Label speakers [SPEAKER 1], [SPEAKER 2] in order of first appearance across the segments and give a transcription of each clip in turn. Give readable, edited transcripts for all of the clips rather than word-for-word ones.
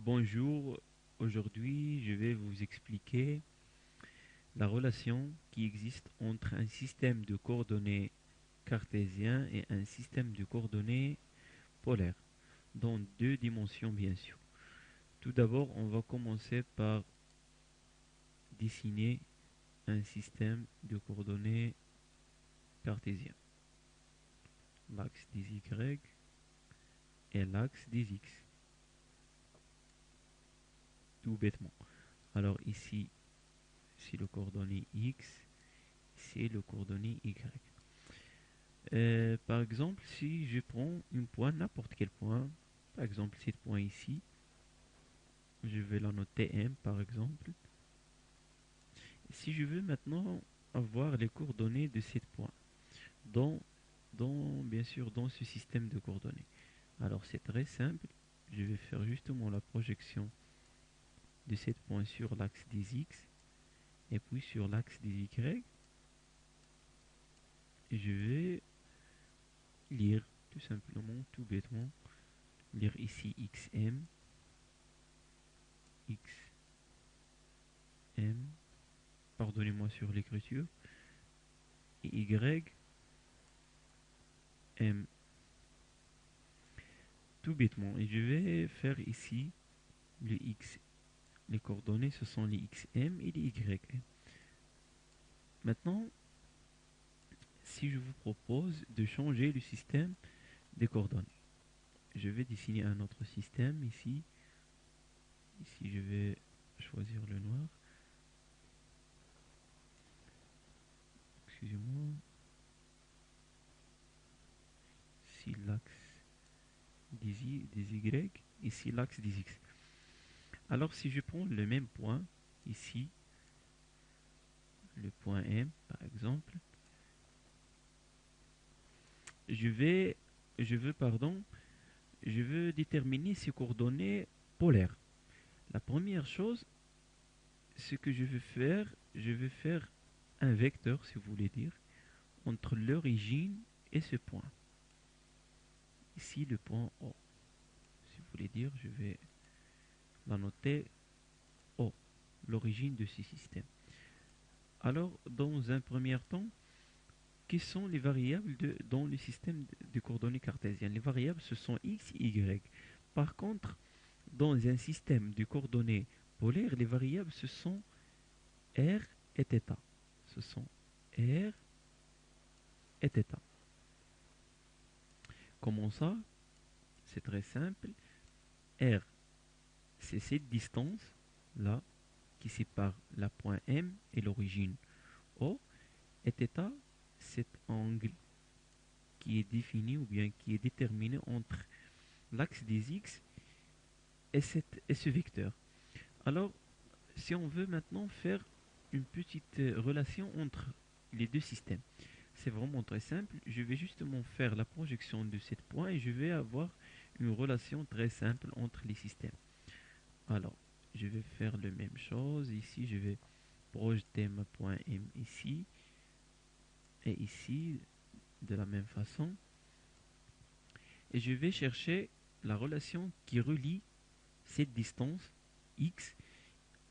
[SPEAKER 1] Bonjour, aujourd'hui je vais vous expliquer la relation qui existe entre un système de coordonnées cartésien et un système de coordonnées polaires, dans deux dimensions bien sûr. Tout d'abord, on va commencer par dessiner un système de coordonnées cartésien. L'axe des Y et l'axe des X, tout bêtement. Alors ici, c'est le coordonnée X, c'est le coordonnée Y. Par exemple, si je prends un point, n'importe quel point, par exemple ce point ici, je vais la noter M par exemple. Si je veux maintenant avoir les coordonnées de ce point, dans, bien sûr dans ce système de coordonnées. Alors c'est très simple, je vais faire justement la projection de ce point sur l'axe des X et puis sur l'axe des Y. Et je vais lire tout simplement, tout bêtement, lire ici XM, XM, pardonnez-moi sur l'écriture, et Y, M, tout bêtement. Et je vais faire ici le X. Les coordonnées, ce sont les XM et les YM. Maintenant, si je vous propose de changer le système des coordonnées, je vais dessiner un autre système ici. Ici, je vais choisir le noir. Excusez-moi. Ici, l'axe des Y. Ici, l'axe des X. Alors, si je prends le même point, ici, le point M, par exemple, je vais, je veux déterminer ces coordonnées polaires. La première chose, ce que je vais faire un vecteur, si vous voulez dire, entre l'origine et ce point. Ici, le point O. Si vous voulez dire, je vais la noter O, l'origine de ce système. Alors, dans un premier temps, quelles sont les variables dans le système de coordonnées cartésiennes? Les variables, ce sont X et Y. Par contre, dans un système de coordonnées polaires, les variables, ce sont R et θ. Ce sont R et θ. Comment ça? C'est très simple. R, c'est cette distance-là qui sépare la point M et l'origine O. Et θ, cet angle qui est défini ou bien qui est déterminé entre l'axe des X et ce vecteur. Alors, si on veut maintenant faire une petite relation entre les deux systèmes, c'est vraiment très simple. Je vais justement faire la projection de ce point et je vais avoir une relation très simple entre les systèmes. Alors, je vais faire la même chose. Ici, je vais projeter ma point M ici et ici de la même façon. Et je vais chercher la relation qui relie cette distance X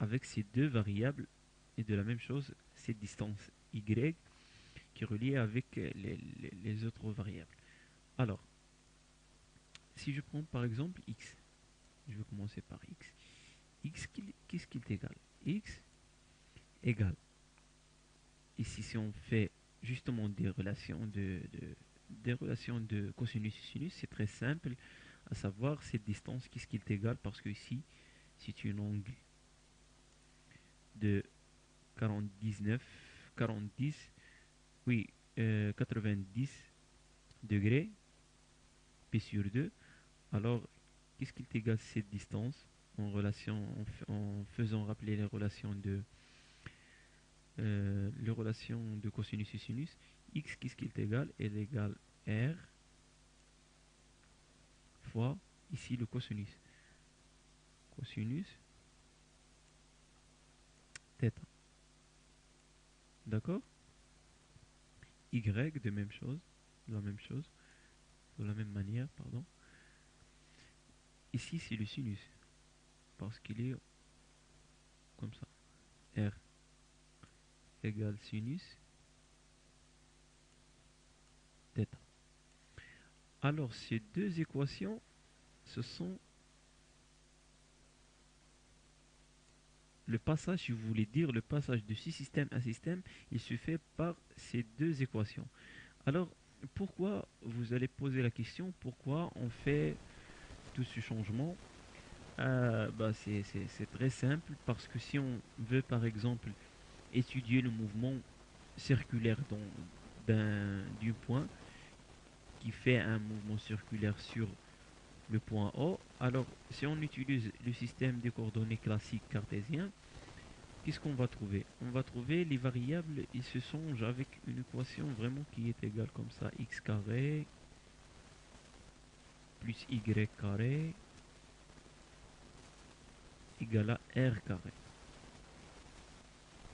[SPEAKER 1] avec ces deux variables et de la même chose cette distance Y qui est reliée avec les autres variables. Alors, si je prends par exemple X, je vais commencer par X. X, qu'est-ce qu'il est égal? X égale. Ici, si on fait justement des relations de cosinus et sinus, c'est très simple, à savoir cette distance, qu'est-ce qu'il est égal, parce que ici, c'est une angle de 49, 40, oui, 90 degrés, P sur 2. Alors, qu'est-ce qu'il est égal cette distance en faisant rappeler les relations de cosinus et sinus? X, qu'est-ce qu'il est égal? Elle est égale R fois, ici, le cosinus. Cosinus θ. D'accord? Y, de même chose, de la même chose, de la même manière, pardon. Ici, c'est le sinus. parce qu'il est comme ça. R égale sinus θ. Alors ces deux équations, ce sont le passage, si vous voulez dire, le passage de ce système à système, il se fait par ces deux équations. Alors, pourquoi, vous allez poser la question, pourquoi on fait tout ce changement? C'est très simple, parce que si on veut, par exemple, étudier le mouvement circulaire d'un point qui fait un mouvement circulaire sur le point O, alors si on utilise le système des coordonnées classiques cartésien, qu'est-ce qu'on va trouver? On va trouver les variables, ils se changent avec une équation vraiment qui est égale comme ça, x carré plus y carré égale à r carré.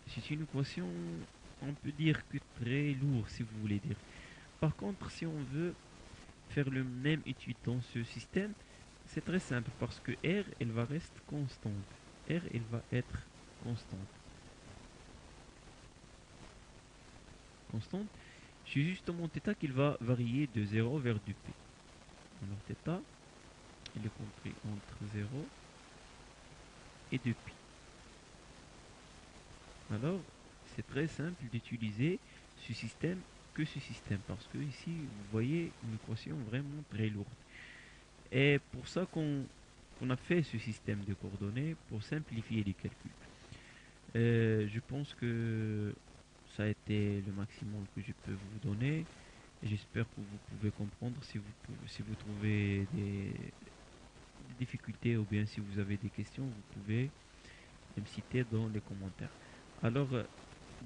[SPEAKER 1] C'est une équation, on peut dire que très lourde, si vous voulez dire. Par contre, si on veut faire le même étude dans ce système, c'est très simple parce que R, elle va rester constante. R, elle va être constante. Constante. C'est justement θ qu'il va varier de 0 vers 2π. Alors θ, il est compris entre 0 et 2π. Alors, c'est très simple d'utiliser ce système parce que ici, vous voyez une équation vraiment très lourde. Et pour ça qu'on a fait ce système de coordonnées pour simplifier les calculs. Je pense que ça a été le maximum que je peux vous donner. J'espère que vous pouvez comprendre. Si vous trouvez des difficultés ou bien si vous avez des questions, vous pouvez me citer dans les commentaires. Alors,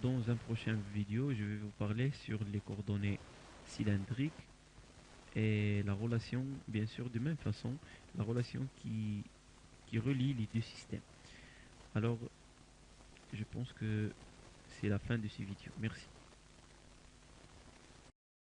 [SPEAKER 1] dans un prochain vidéo, je vais vous parler sur les coordonnées cylindriques et la relation, bien sûr, de même façon, la relation qui relie les deux systèmes. Alors, je pense que c'est la fin de ce vidéo. Merci.